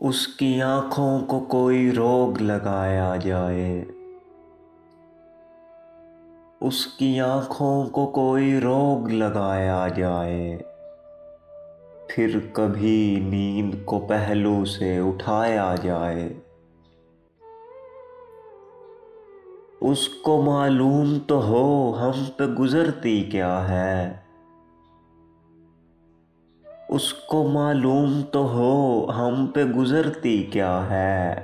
उसकी आँखों को कोई रोग लगाया जाए, उसकी आँखों को कोई रोग लगाया जाए, फिर कभी नींद को पहलू से उठाया जाए। उसको मालूम तो हो हम पे गुजरती क्या है, उसको मालूम तो हो हम पे गुजरती क्या है।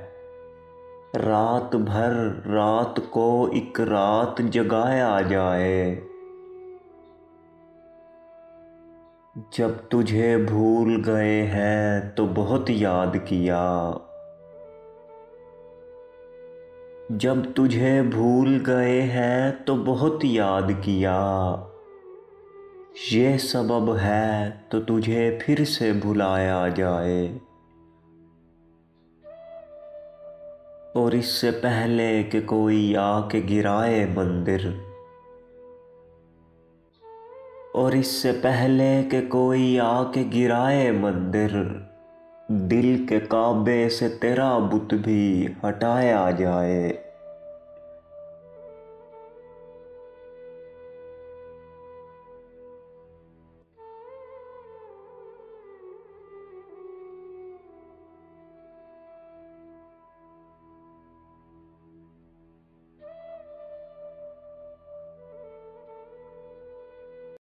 रात भर रात को एक रात जगाया जाए, जब तुझे भूल गए हैं तो बहुत याद किया, जब तुझे भूल गए हैं तो बहुत याद किया। ये सबब है तो तुझे फिर से भुलाया जाए। और इससे पहले कि कोई आके गिराए मंदिर, और इससे पहले कि कोई आके गिराए मंदिर, दिल के काबे से तेरा बुत भी हटाया जाए।